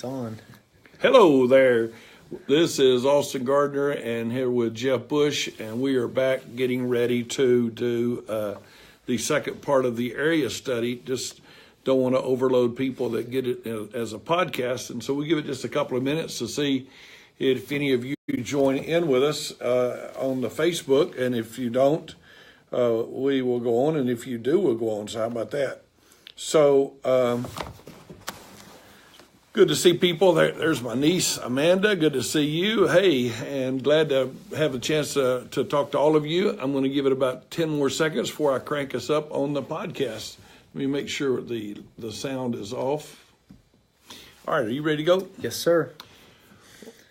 It's on. Hello there. This is Austin Gardner and here with Jeff Bush, and we are back getting ready to do the second part of the area study. Just don't want to overload people that get it as a podcast, and so we give it just a couple of minutes to see if any of you join in with us on the Facebook, and if you don't, we will go on, and if you do, we'll go on. So how about that? So, good to see people. There's my niece, Amanda. Good to see you. Hey, and glad to have a chance to talk to all of you. I'm going to give it about 10 more seconds before I crank us up on the podcast. Let me make sure the sound is off. All right, are you ready to go? Yes, sir.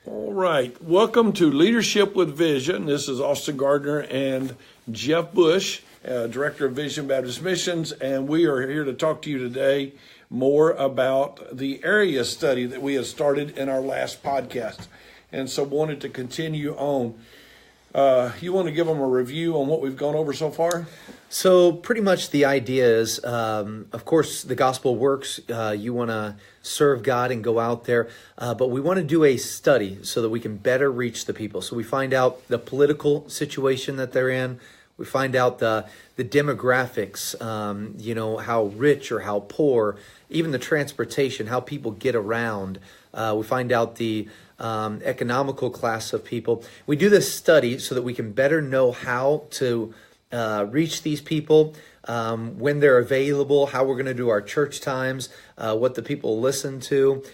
All right. Welcome to Leadership with Vision. This is Austin Gardner and Jeff Bush, Director of Vision Baptist Missions, and we are here to talk to you today more about the area study that we had started in our last podcast. And so wanted to continue on. You want to give them a review on what we've gone over so far? So pretty much the idea is, of course, the gospel works. You want to serve God and go out there, but we want to do a study so that we can better reach the people. So we find out the political situation that they're in. We find out the demographics, how rich or how poor, even the transportation, how people get around. We find out the economical class of people. We do this study so that we can better know how to reach these people, when they're available, how we're going to do our church times, what the people listen to.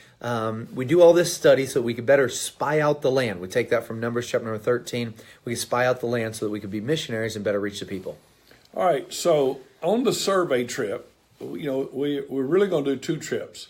We do all this study so we can better spy out the land. We take that from Numbers chapter number 13. We can spy out the land so that we can be missionaries and better reach the people. All right, so on the survey trip, we're really going to do two trips.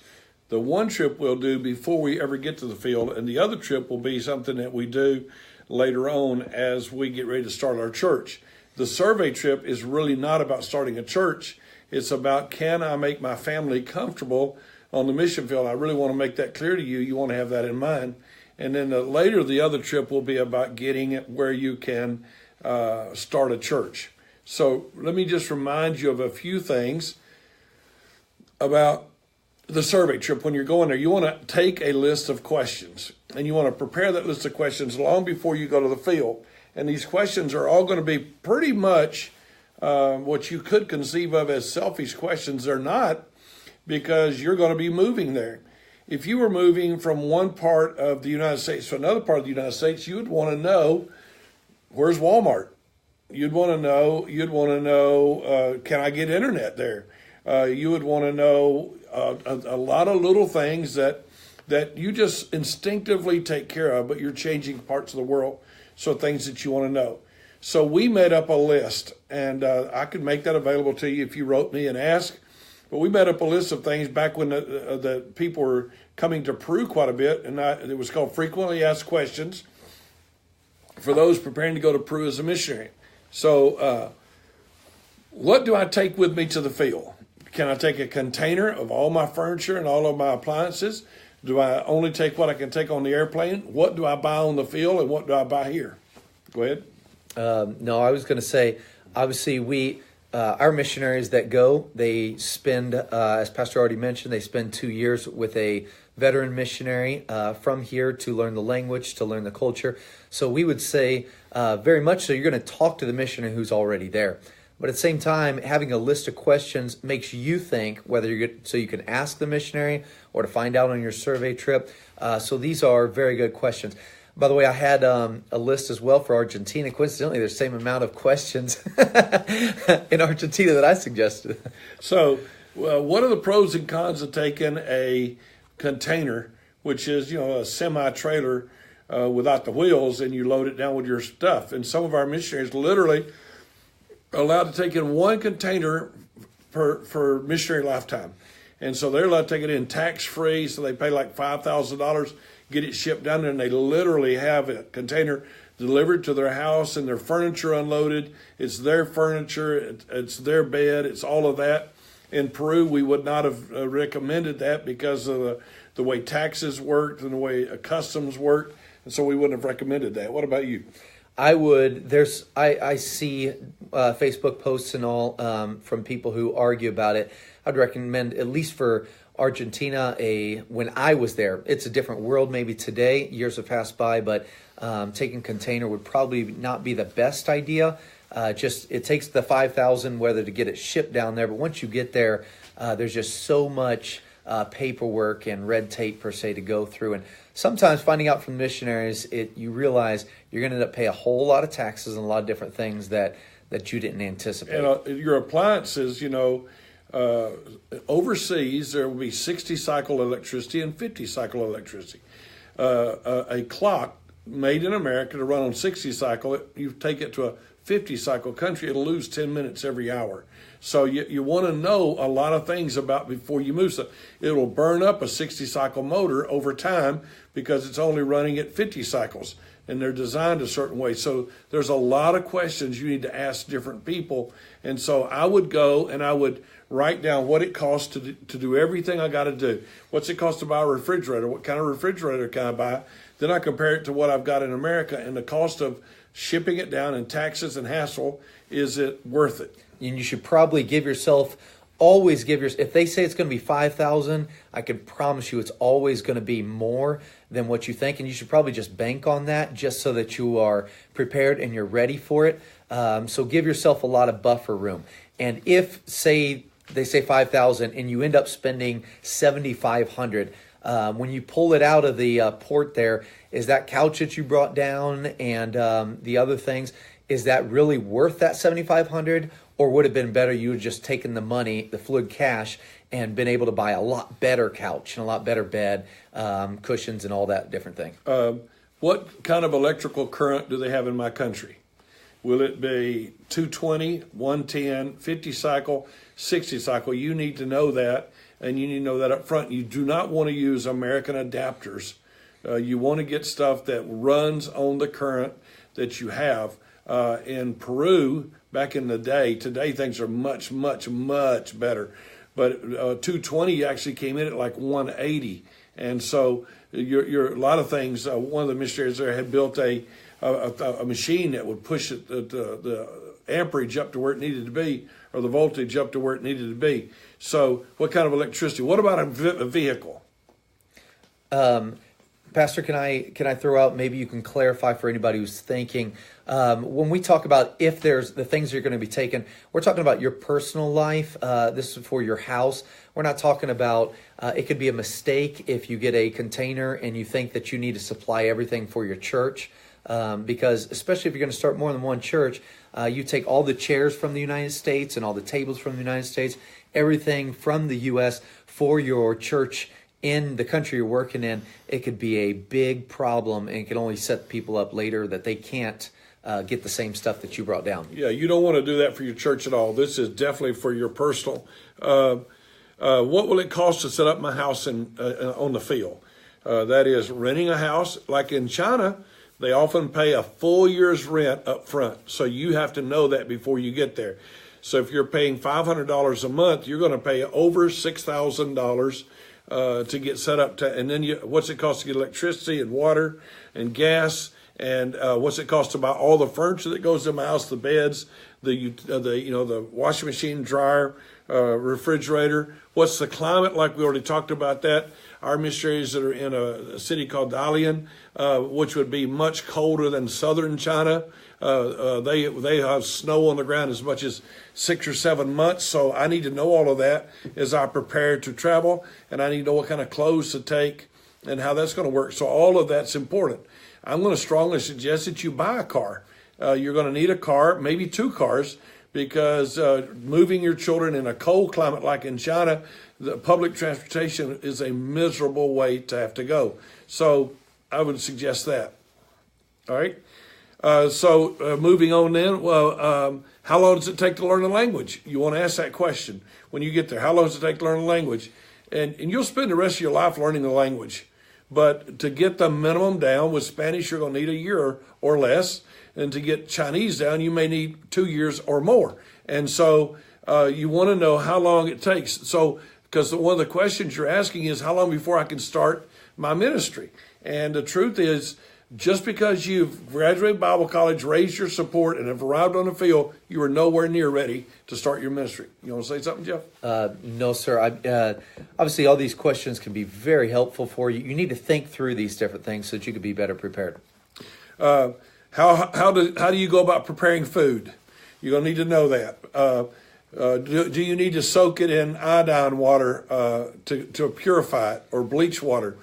The one trip we'll do before we ever get to the field, and the other trip will be something that we do later on as we get ready to start our church. The survey trip is really not about starting a church. It's about, can I make my family comfortable on the mission field? I really want to make that clear to you. You want to have that in mind. And then later, the other trip will be about getting it where you can start a church. So let me just remind you of a few things about the survey trip. When you're going there, you want to take a list of questions, and you want to prepare that list of questions long before you go to the field. And these questions are all going to be pretty much what you could conceive of as selfish questions. They're not, because you're going to be moving there. If you were moving from one part of the United States to another part of the United States, you would want to know, where's Walmart? You'd want to know, can I get internet there? You would want to know a lot of little things that you just instinctively take care of, but you're changing parts of the world. So things that you want to know. So we made up a list, and I could make that available to you if you wrote me and asked. But we made up a list of things back when the people were coming to Peru quite a bit, and it was called Frequently Asked Questions for those preparing to go to Peru as a missionary. So what do I take with me to the field? Can I take a container of all my furniture and all of my appliances? Do I only take what I can take on the airplane? What do I buy on the field, and what do I buy here? Go ahead. No, I was going to say, obviously our missionaries that go, they spend, as Pastor already mentioned, they spend 2 years with a veteran missionary from here to learn the language, to learn the culture. So we would say very much so you're going to talk to the missionary who's already there. But at the same time, having a list of questions makes you think whether so you can ask the missionary or to find out on your survey trip. So these are very good questions. By the way, I had a list as well for Argentina. Coincidentally, there's the same amount of questions in Argentina that I suggested. So what are the pros and cons of taking a container, which is a semi-trailer without the wheels, and you load it down with your stuff? And some of our missionaries literally allowed to take in one container for missionary lifetime. And so they're allowed to take it in tax-free, so they pay like $5,000, get it shipped down there, and they literally have a container delivered to their house and their furniture unloaded. It's their furniture, it's their bed, it's all of that. In Peru, we would not have recommended that because of the way taxes worked and the way customs worked, and so we wouldn't have recommended that. What about you? I would. I see Facebook posts and all from people who argue about it. I'd recommend, at least for Argentina, when I was there, it's a different world maybe today. Years have passed by, but taking container would probably not be the best idea. Just it takes the 5,000 whether to get it shipped down there, but once you get there, there's just so much paperwork and red tape per se to go through, and sometimes finding out from missionaries, you realize you're going to end up paying a whole lot of taxes and a lot of different things that you didn't anticipate. And your appliances, overseas there will be 60 cycle electricity and 50 cycle electricity. A clock made in America to run on 60 cycle, you take it to a 50 cycle country, it'll lose 10 minutes every hour. So you want to know a lot of things about before you move stuff. It'll burn up a 60 cycle motor over time because it's only running at 50 cycles, and they're designed a certain way. So there's a lot of questions you need to ask different people. And so I would go and I would write down what it costs to do everything I got to do. What's it cost to buy a refrigerator? What kind of refrigerator can I buy? Then I compare it to what I've got in America, and the cost of shipping it down and taxes and hassle, is it worth it? And you should probably if they say it's going to be 5,000, I can promise you it's always going to be more than what you think. And you should probably just bank on that just so that you are prepared and you're ready for it. So give yourself a lot of buffer room. And if, say, they say 5,000 and you end up spending 7,500, when you pull it out of the port there, is that couch that you brought down and the other things, is that really worth that 7,500? Or would it have been better you had just taken the money, the fluid cash, and been able to buy a lot better couch and a lot better bed, cushions and all that different thing? What kind of electrical current do they have in my country? Will it be 220, 110, 50 cycle, 60 cycle? You need to know that, and you need to know that up front. You do not want to use American adapters. You want to get stuff that runs on the current that you have. In Peru, back in the day, today things are much, much, much better. But 220 actually came in at like 180. And so a lot of things, one of the missionaries there had built a machine that would push the amperage up to where it needed to be, or the voltage up to where it needed to be. So what kind of electricity? What about a vehicle? Pastor, can I throw out, maybe you can clarify for anybody who's thinking, when we talk about if there's the things you're going to be taking, we're talking about your personal life. This is for your house. We're not talking about, it could be a mistake if you get a container and you think that you need to supply everything for your church. Because especially if you're going to start more than one church, you take all the chairs from the United States and all the tables from the United States, everything from the U.S. for your church in the country you're working in. It could be a big problem, and it can only set people up later that they can't get the same stuff that you brought down. Yeah, you don't want to do that for your church at all. This is definitely for your personal. What will it cost to set up my house on the field? That is renting a house. Like in China, they often pay a full year's rent up front. So you have to know that before you get there. So if you're paying $500 a month, you're going to pay over $6,000 to get set up. And then what's it cost to get electricity and water and gas? And what's it cost to buy all the furniture that goes in my house, the beds, the washing machine, dryer, refrigerator? What's the climate like? We already talked about that. Our missionaries that are in a city called Dalian, which would be much colder than southern China, they have snow on the ground as much as 6 or 7 months. So I need to know all of that as I prepare to travel, and I need to know what kind of clothes to take and how that's going to work. So all of that's important. I'm going to strongly suggest that you buy a car. You're going to need a car, maybe 2 cars, because moving your children in a cold climate like in China, the public transportation is a miserable way to have to go. So I would suggest that. All right. So moving on then, how long does it take to learn a language? You want to ask that question when you get there. How long does it take to learn a language? And you'll spend the rest of your life learning the language. But to get the minimum down with Spanish, you're going to need a year or less. And to get Chinese down, you may need 2 years or more. And so you want to know how long it takes. So, because one of the questions you're asking is how long before I can start my ministry? And the truth is, just because you've graduated Bible college, raised your support, and have arrived on the field, you are nowhere near ready to start your ministry. You want to say something, Jeff? No, sir. Obviously, all these questions can be very helpful for you. You need to think through these different things so that you can be better prepared. How do you go about preparing food? You're going to need to know that. Do you need to soak it in iodine water to purify it, or bleach water?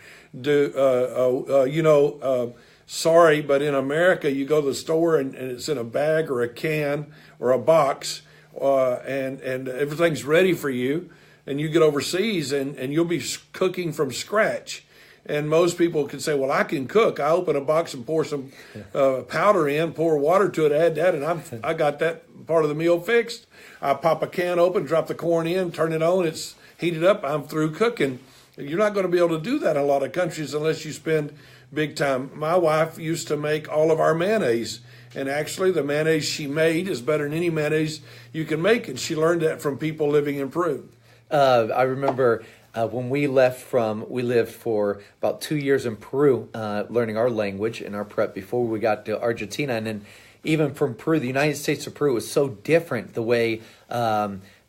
Sorry, but in America, you go to the store and it's in a bag or a can or a box, and everything's ready for you. And you get overseas and you'll be cooking from scratch. And most people can say, well, I can cook. I open a box and pour some powder in, pour water to it, add that, and I got that part of the meal fixed. I pop a can open, drop the corn in, turn it on, it's heated up, I'm through cooking. You're not going to be able to do that in a lot of countries unless you spend big time. My wife used to make all of our mayonnaise, and actually the mayonnaise she made is better than any mayonnaise you can make, and she learned that from people living in Peru. I remember when we lived for about 2 years in Peru, learning our language and our prep before we got to Argentina. And then even from Peru, the United States of Peru was so different the way,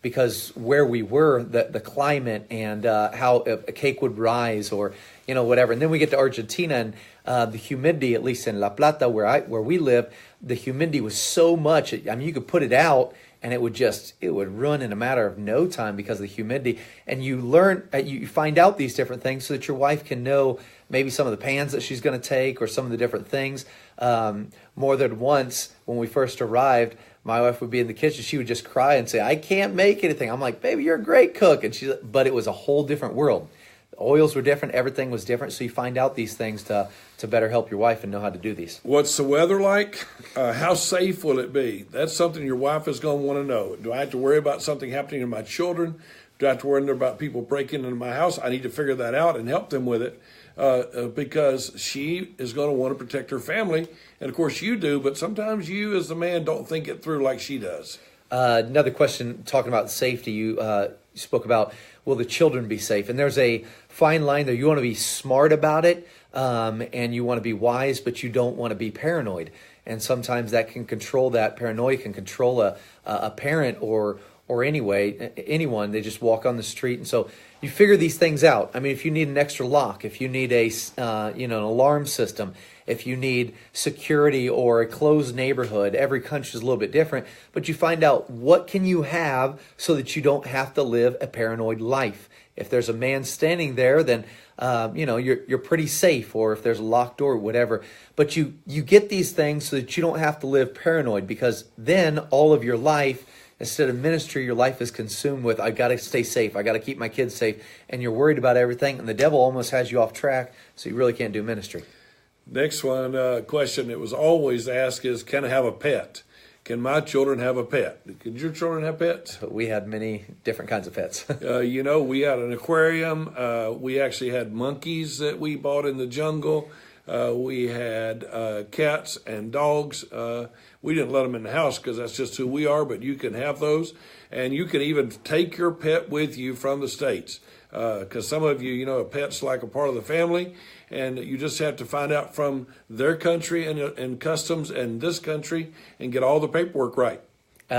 because where we were, the climate and how a cake would rise or, whatever. And then we get to Argentina and the humidity, at least in La Plata where we live, the humidity was so much. I mean, you could put it out and it would run in a matter of no time because of the humidity. And you find out these different things so that your wife can know maybe some of the pans that she's going to take or some of the different things. More than once when we first arrived, my wife would be in the kitchen. She would just cry and say, I can't make anything. I'm like, baby, you're a great cook. But it was a whole different world. The oils were different. Everything was different. So you find out these things to better help your wife and know how to do these. What's the weather like? How safe will it be? That's something your wife is going to want to know. Do I have to worry about something happening to my children? Do I have to worry about people breaking into my house? I need to figure that out and help them with it. Because she is going to want to protect her family. And, of course, you do, but sometimes you as the man don't think it through like she does. Another question, talking about safety, you spoke about, will the children be safe? And there's a fine line there. You want to be smart about it, and you want to be wise, but you don't want to be paranoid. And sometimes that can control that. Paranoia can control a parent or anyone. They just walk on the street. And so you figure these things out. I mean, if you need an extra lock, if you need an alarm system, if you need security or a closed neighborhood, every country is a little bit different, but you find out what can you have so that you don't have to live a paranoid life. If there's a man standing there, then you're pretty safe, or if there's a locked door, whatever. But you get these things so that you don't have to live paranoid, because then all of your life, instead of ministry, your life is consumed with, I got to stay safe. I got to keep my kids safe. And you're worried about everything. And the devil almost has you off track. So you really can't do ministry. Next one, question that was always asked is, can I have a pet? Can my children have a pet? Could your children have pets? We had many different kinds of pets. We had an aquarium. We actually had monkeys that we bought in the jungle. We had cats and dogs. We didn't let them in the house because that's just who we are, but you can have those. And you can even take your pet with you from the States, because some of you, a pet's like a part of the family, and you just have to find out from their country and customs and this country and get all the paperwork right.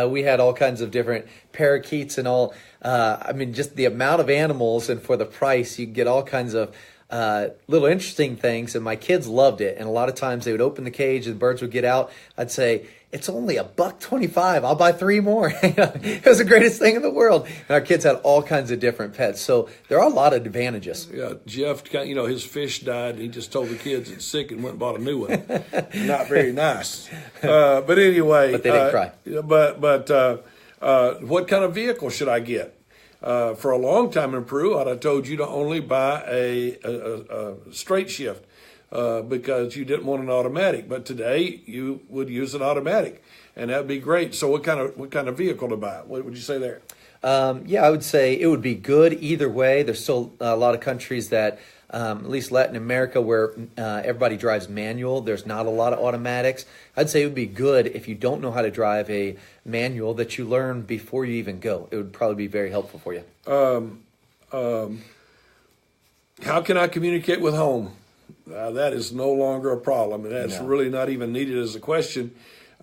We had all kinds of different parakeets and all. Just the amount of animals, and for the price, you get all kinds of little interesting things, and my kids loved it. And a lot of times they would open the cage and the birds would get out. I'd say, it's only $1.25. I'll buy 3 more. It was the greatest thing in the world. And our kids had all kinds of different pets. So there are a lot of advantages. Yeah, Jeff, his fish died, and he just told the kids it's sick and went and bought a new one. Not very nice. But anyway. But they didn't cry. But what kind of vehicle should I get? For a long time in Peru, I'd have told you to only buy a straight shift because you didn't want an automatic. But today you would use an automatic, and that'd be great. So what kind of vehicle to buy? What would you say there? I would say it would be good either way. There's still a lot of countries that, at least Latin America, where everybody drives manual. There's not a lot of automatics. I'd say it would be good if you don't know how to drive a manual that you learn before you even go. It would probably be very helpful for you. How can I communicate with home? That is no longer a problem, and that's really not even needed as a question.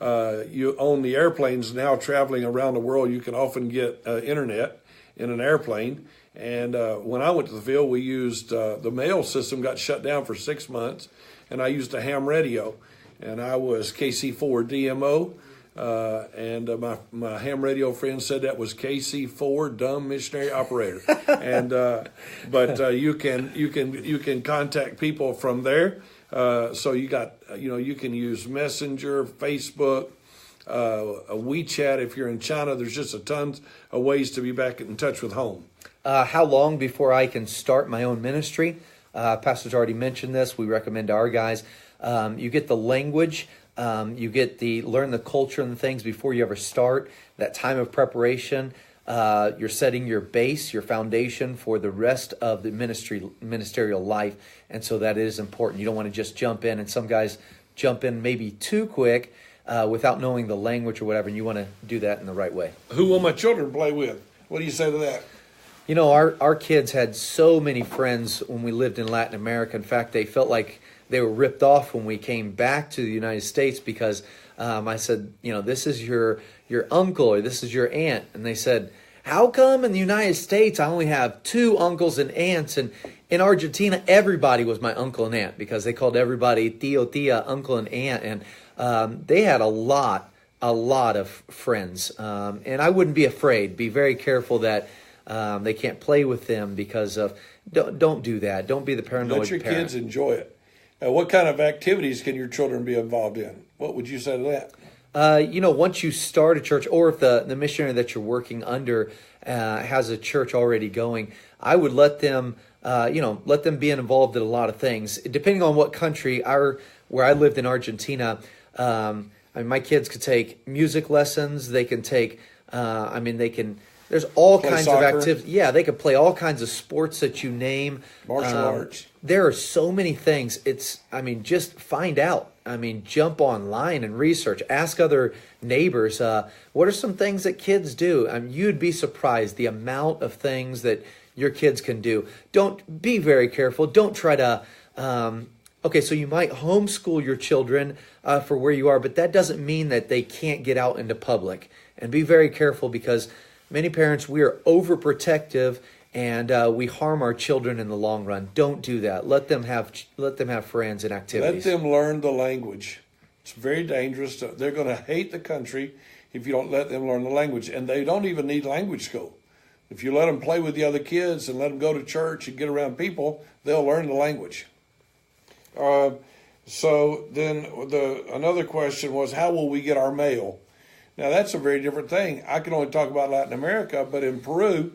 You own the airplanes now traveling around the world. You can often get internet in an airplane. And when I went to the field, we used the mail system got shut down for 6 months, and I used a ham radio, and I was KC4 DMO. My ham radio friend said that was KC4 dumb missionary operator, and but you can contact people from there. So you can use Messenger, Facebook, a WeChat. If you're in China, there's just a tons of ways to be back in touch with home. How long before I can start my own ministry? Pastor's already mentioned this. We recommend to our guys. You get the language. You get learn the culture and the things before you ever start. That time of preparation, you're setting your base, your foundation for the rest of the ministerial life, and so that is important. You don't want to just jump in, and some guys jump in maybe too quick without knowing the language or whatever, and you want to do that in the right way. Who will my children play with? What do you say to that? You know, our kids had so many friends when we lived in Latin America. In fact, they felt like they were ripped off when we came back to the United States because I said, this is your uncle or this is your aunt. And they said, how come in the United States I only have 2 uncles and aunts? And in Argentina, everybody was my uncle and aunt because they called everybody tío, tía, uncle and aunt. And they had a lot of friends. And I wouldn't be afraid. Be very careful that they can't play with them because of, don't do that. Don't be the paranoid Let your parent. kids enjoy it. What kind of activities can your children be involved in? What would you say to that? Once you start a church, or if the missionary that you're working under has a church already going, I would let them be involved in a lot of things. Depending on what country, where I lived in Argentina, my kids could take music lessons. They can take, there's all Play kinds soccer. of activities. Yeah, they could play all kinds of sports that you name. Martial arts. There are so many things. Just find out. Jump online and research. Ask other neighbors. What are some things that kids do? You'd be surprised the amount of things that your kids can do. Don't be very careful. Don't try to. So you might homeschool your children for where you are, but that doesn't mean that they can't get out into public. And be very careful because many parents, we are overprotective and we harm our children in the long run. Don't do that. Let them have friends and activities. Let them learn the language. It's very dangerous. They're going to hate the country if you don't let them learn the language. And they don't even need language school. If you let them play with the other kids and let them go to church and get around people, they'll learn the language. So then another question was, how will we get our mail? Now, that's a very different thing. I can only talk about Latin America, but in Peru,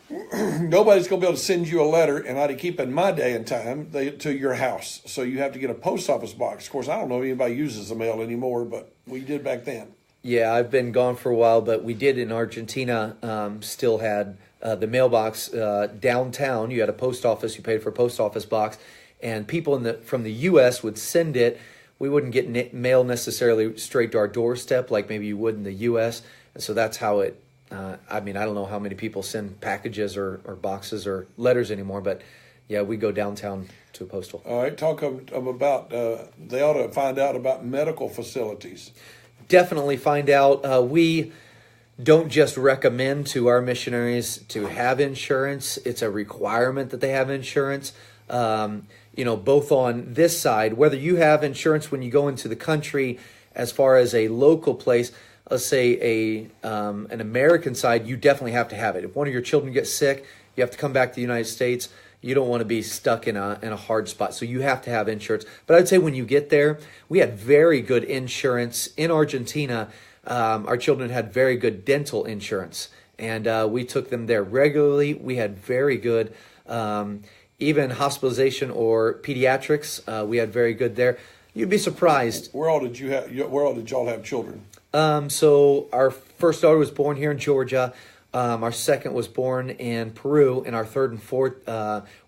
nobody's going to be able to send you a letter, and I'd keep in my day and time, to your house. So you have to get a post office box. Of course, I don't know if anybody uses the mail anymore, but we did back then. Yeah, I've been gone for a while, but we did in Argentina still had the mailbox downtown. You had a post office. You paid for a post office box, and people from the U.S. would send it. We wouldn't get mail necessarily straight to our doorstep like maybe you would in the U.S. And so that's how it, I don't know how many people send packages or boxes or letters anymore, but yeah, we go downtown to a postal. All right, talk about, they ought to find out about medical facilities. Definitely find out. We don't just recommend to our missionaries to have insurance. It's a requirement that they have insurance. Both on this side, whether you have insurance when you go into the country as far as a local place, let's say an American side, you definitely have to have it. If one of your children gets sick, you have to come back to the United States. You don't want to be stuck in a hard spot. So you have to have insurance. But I'd say when you get there, we had very good insurance in Argentina. Our children had very good dental insurance, and we took them there regularly. We had very good even hospitalization or pediatrics, we had very good there. You'd be surprised. Where all did y'all have children? So our first daughter was born here in Georgia. Our second was born in Peru, and our third and fourth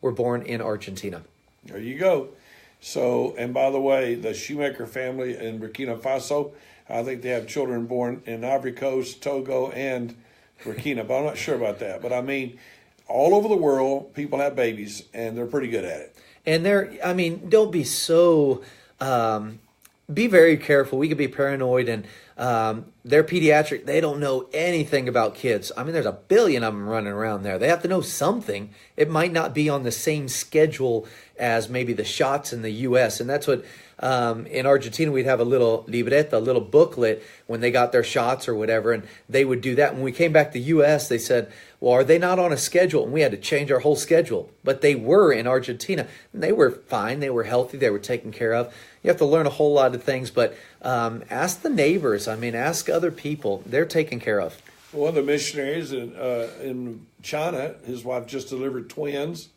were born in Argentina. There you go. So, and by the way, the Shoemaker family in Burkina Faso, I think they have children born in Ivory Coast, Togo, and Burkina, but I'm not sure about that. But all over the world, people have babies, and they're pretty good at it. And I mean, don't be so, be very careful. We could be paranoid, and they're pediatric. They don't know anything about kids. I mean, there's a billion of them running around there. They have to know something. It might not be on the same schedule as maybe the shots in the U.S. And that's what, in Argentina, we'd have a little libreta, a little booklet when they got their shots or whatever, and they would do that. When we came back to the U.S., they said, well, are they not on a schedule? And we had to change our whole schedule. But they were in Argentina. And they were fine. They were healthy. They were taken care of. You have to learn a whole lot of things, but ask the neighbors. I mean, ask other people. They're taken care of. One of the missionaries in China, his wife just delivered twins,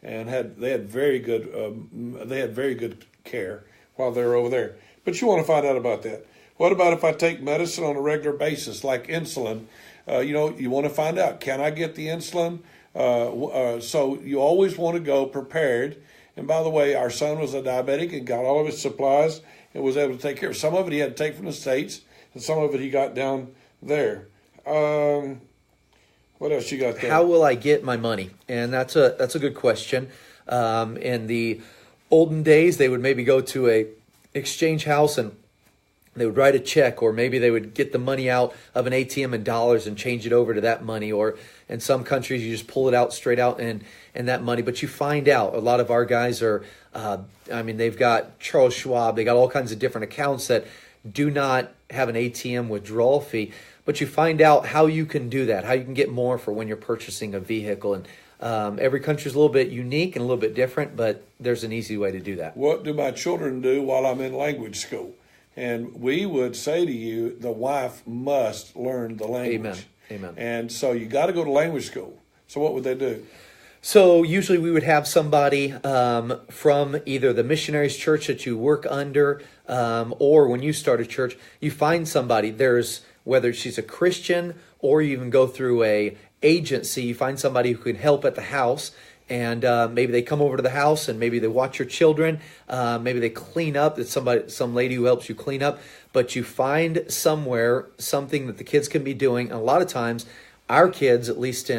and they had very good care while they were over there. But you want to find out about that. What about if I take medicine on a regular basis, like insulin? You want to find out, can I get the insulin? So you always want to go prepared. And by the way, our son was a diabetic and got all of his supplies and was able to take care of. Some of it he had to take from the States, and some of it he got down there. What else you got there? How will I get my money? And that's a good question. In the olden days, they would maybe go to a exchange house and they would write a check, or maybe they would get the money out of an ATM in dollars and change it over to that money. Or in some countries, you just pull it out straight out and that money. But you find out a lot of our guys are, they've got Charles Schwab. They got all kinds of different accounts that do not have an ATM withdrawal fee. But you find out how you can do that, how you can get more for when you're purchasing a vehicle. And every country is a little bit unique and a little bit different, but there's an easy way to do that. What do my children do while I'm in language school? And we would say to you, the wife must learn the language. Amen. And so you got to go to language school. So what would they do? So usually we would have somebody from either the missionaries church that you work under, or when you start a church, you find somebody. Whether she's a Christian or you even go through a agency, you find somebody who can help at the house. And maybe they come over to the house and maybe they watch your children. Maybe they clean up. It's some lady who helps you clean up. But you find somewhere something that the kids can be doing. And a lot of times, our kids, at least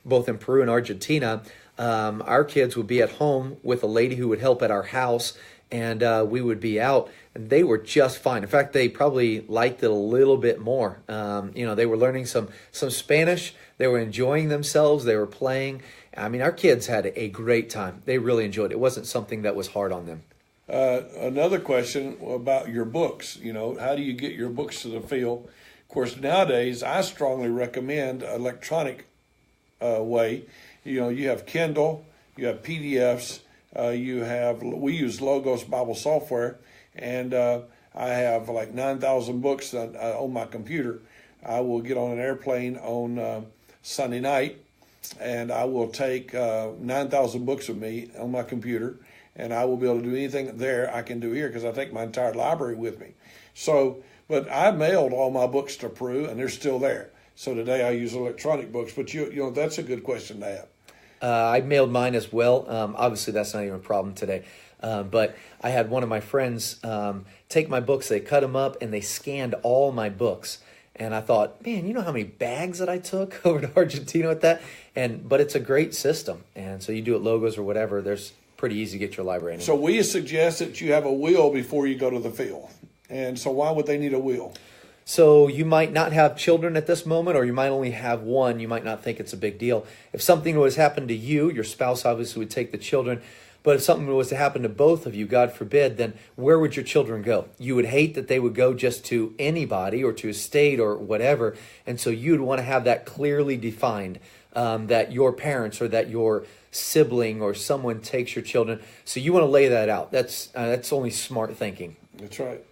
both in Peru and Argentina, our kids would be at home with a lady who would help at our house, and we would be out. And they were just fine. In fact, they probably liked it a little bit more. They were learning some Spanish. They were enjoying themselves. They were playing. I mean, our kids had a great time. They really enjoyed it. It wasn't something that was hard on them. Another question about your books. How do you get your books to the field? Of course, nowadays, I strongly recommend electronic way. You have Kindle, you have PDFs, we use Logos Bible software, and I have like 9,000 books on my computer. I will get on an airplane on Sunday night, and I will take 9,000 books with me on my computer, and I will be able to do anything there I can do here because I take my entire library with me. But I mailed all my books to Peru, and they're still there. So today I use electronic books, but that's a good question to have. I mailed mine as well. Obviously, that's not even a problem today. But I had one of my friends take my books. They cut them up, and they scanned all my books. And I thought, man, you know how many bags that I took over to Argentina with that? But it's a great system. And so you do it Logos or whatever, there's pretty easy to get your library anyway. So we suggest that you have a will before you go to the field. And so why would they need a will? So you might not have children at this moment, or you might only have one. You might not think it's a big deal. If something was happened to you, your spouse obviously would take the children. But if something was to happen to both of you, God forbid, then where would your children go? You would hate that they would go just to anybody or to a state or whatever. And so you'd want to have that clearly defined, that your parents or that your sibling or someone takes your children. So you want to lay that out. That's only smart thinking. That's right.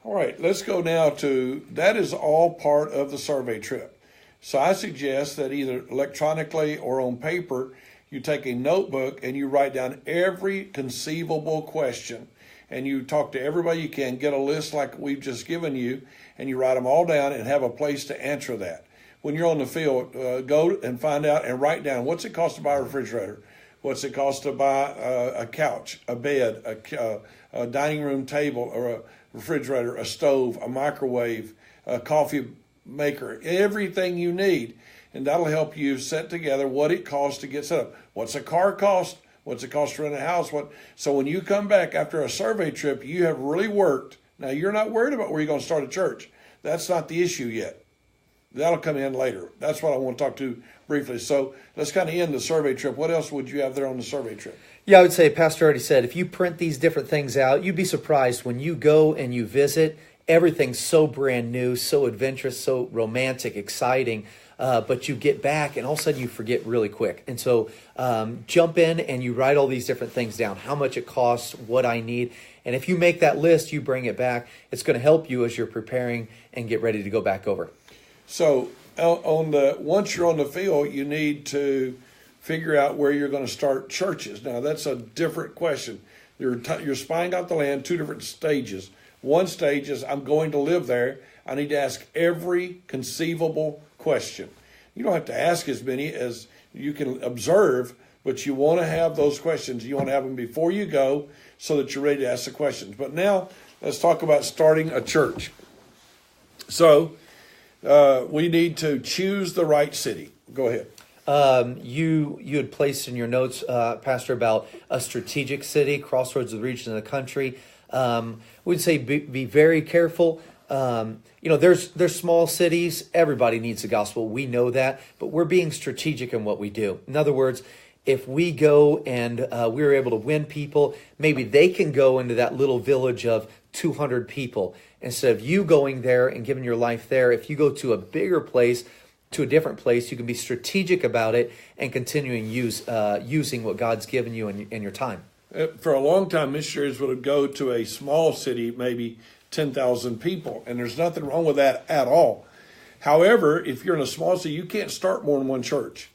All right, let's go now that is all part of the survey trip. So I suggest that either electronically or on paper, you take a notebook and you write down every conceivable question, and you talk to everybody you can, get a list like we've just given you, and you write them all down and have a place to answer that. When you're on the field, go and find out and write down, what's it cost to buy a refrigerator? What's it cost to buy a couch, a bed, a dining room table, or a refrigerator, a stove, a microwave, a coffee maker, everything you need. And that'll help you set together what it costs to get set up. What's a car cost? What's it cost to rent a house? So when you come back after a survey trip, you have really worked. Now, you're not worried about where you're going to start a church. That's not the issue yet. That'll come in later. That's what I want to talk to briefly. So let's kind of end the survey trip. What else would you have there on the survey trip? Yeah, I would say, Pastor already said, if you print these different things out, you'd be surprised when you go and you visit, everything's so brand new, so adventurous, so romantic, exciting. But you get back and all of a sudden you forget really quick. And so jump in and you write all these different things down, how much it costs, what I need. And if you make that list, you bring it back. It's going to help you as you're preparing and get ready to go back over. So once you're on the field, you need to figure out where you're going to start churches. Now, that's a different question. You're spying out the land, two different stages. One stage is, I'm going to live there. I need to ask every conceivable question. You don't have to ask as many as you can observe, but you want to have those questions. You want to have them before you go so that you're ready to ask the questions. But now let's talk about starting a church. So we need to choose the right city. Go ahead. You had placed in your notes, Pastor, about a strategic city, crossroads of the region of the country. We'd say be very careful. There's small cities. Everybody needs the gospel. We know that, but we're being strategic in what we do. In other words, if we go and we're able to win people, maybe they can go into that little village of 200 people. Instead of you going there and giving your life there, if you go to a bigger place, to a different place, you can be strategic about it and continuing using what God's given you in your time. For a long time, missionaries would go to a small city, maybe 10,000 people, and there's nothing wrong with that at all. However, if you're in a small city, you can't start more than one church.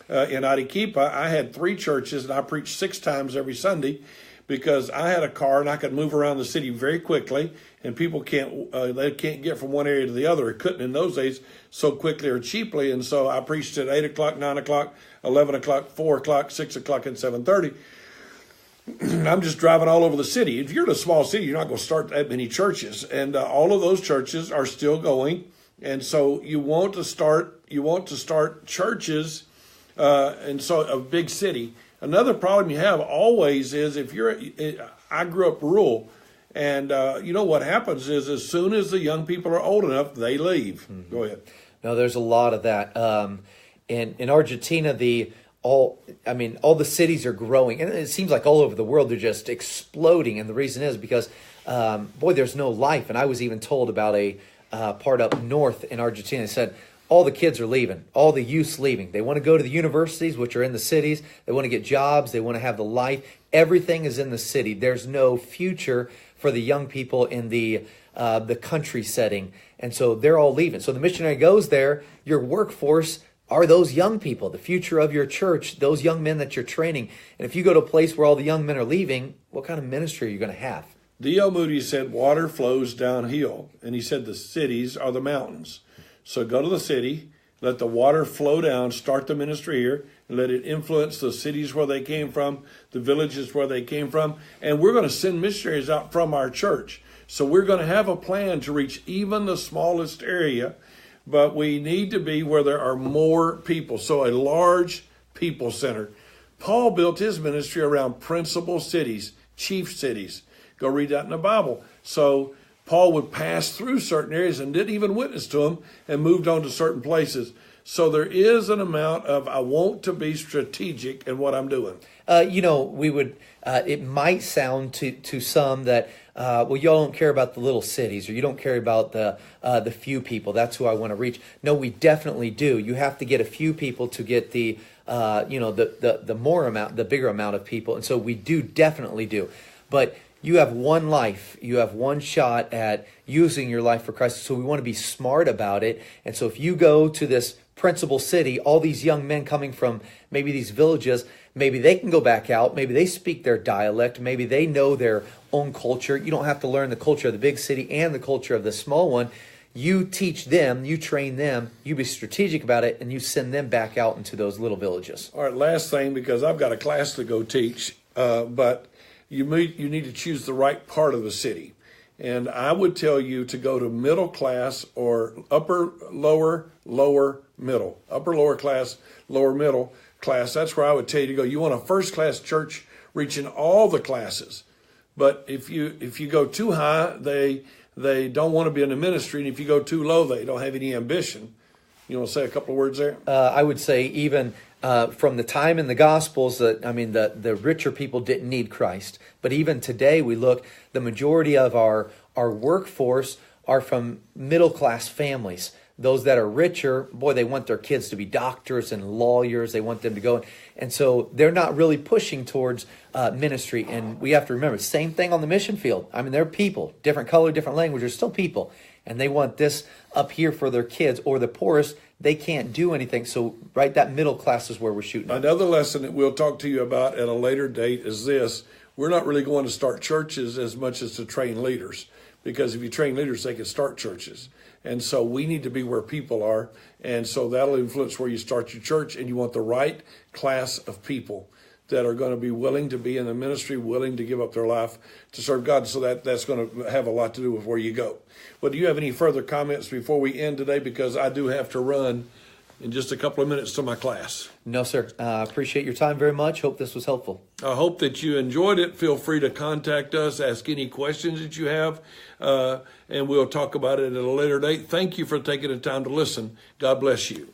In Arequipa, I had 3 churches, and I preached 6 times every Sunday because I had a car and I could move around the city very quickly, and people can't get from one area to the other. It couldn't in those days so quickly or cheaply, and so I preached at 8 o'clock, 9 o'clock, 11 o'clock, 4 o'clock, 6 o'clock, and 7:30. I'm just driving all over the city. If you're in a small city, you're not going to start that many churches, and all of those churches are still going. And so you want to start churches, and so a big city. Another problem you have always is I grew up rural, and what happens is as soon as the young people are old enough, they leave. Mm-hmm. Go ahead. No, there's a lot of that. In Argentina, all the cities are growing, and it seems like all over the world they're just exploding. And the reason is because, there's no life. And I was even told about a part up north in Argentina. They said all the kids are leaving, all the youth's leaving. They want to go to the universities, which are in the cities. They want to get jobs. They want to have the life. Everything is in the city. There's no future for the young people in the country setting. And so they're all leaving. So the missionary goes there. Your workforce are those young people, the future of your church, those young men that you're training. And if you go to a place where all the young men are leaving, what kind of ministry are you going to have? D.L. Moody said water flows downhill, and he said the cities are the mountains. So go to the city, let the water flow down, start the ministry here, and let it influence the cities where they came from, the villages where they came from. And we're going to send missionaries out from our church. So we're going to have a plan to reach even the smallest area, but we need to be where there are more people. So a large people center. Paul built his ministry around principal cities, chief cities. Go read that in the Bible. So Paul would pass through certain areas and didn't even witness to them and moved on to certain places. So there is an amount of I want to be strategic in what I'm doing. It might sound to some that, y'all don't care about the little cities, or you don't care about the few people. That's who I want to reach. No, we definitely do. You have to get a few people to get the bigger amount of people. And so we definitely do. But you have one life. You have one shot at using your life for Christ. So we want to be smart about it. And so if you go to this principal city, all these young men coming from maybe these villages, maybe they can go back out. Maybe they speak their dialect. Maybe they know their own culture. You don't have to learn the culture of the big city and the culture of the small one. You teach them, you train them, you be strategic about it, and you send them back out into those little villages. All right, last thing, because I've got a class to go teach, but you need to choose the right part of the city. And I would tell you to go to middle class or upper, lower, middle. Upper, lower class, lower, middle. class, that's where I would tell you to go. You want a first class church reaching all the classes. But if you go too high, they don't want to be in the ministry. And if you go too low, they don't have any ambition. You want to say a couple of words there? I would say even from the time in the Gospels that, I mean, the richer people didn't need Christ. But even today we look, the majority of our workforce are from middle class families. Those that are richer, boy, they want their kids to be doctors and lawyers. They want them to go. And so they're not really pushing towards ministry. And we have to remember, same thing on the mission field. I mean, they're people, different color, different language. They're still people. And they want this up here for their kids. Or the poorest, they can't do anything. So right, that middle class is where we're shooting. Another lesson that we'll talk to you about at a later date is this. We're not really going to start churches as much as to train leaders. Because if you train leaders, they can start churches. And so we need to be where people are. And so that'll influence where you start your church. And you want the right class of people that are going to be willing to be in the ministry, willing to give up their life to serve God. So that's going to have a lot to do with where you go. But do you have any further comments before we end today? Because I do have to run in just a couple of minutes to my class. No, sir. Appreciate your time very much. Hope this was helpful. I hope that you enjoyed it. Feel free to contact us, ask any questions that you have, and we'll talk about it at a later date. Thank you for taking the time to listen. God bless you.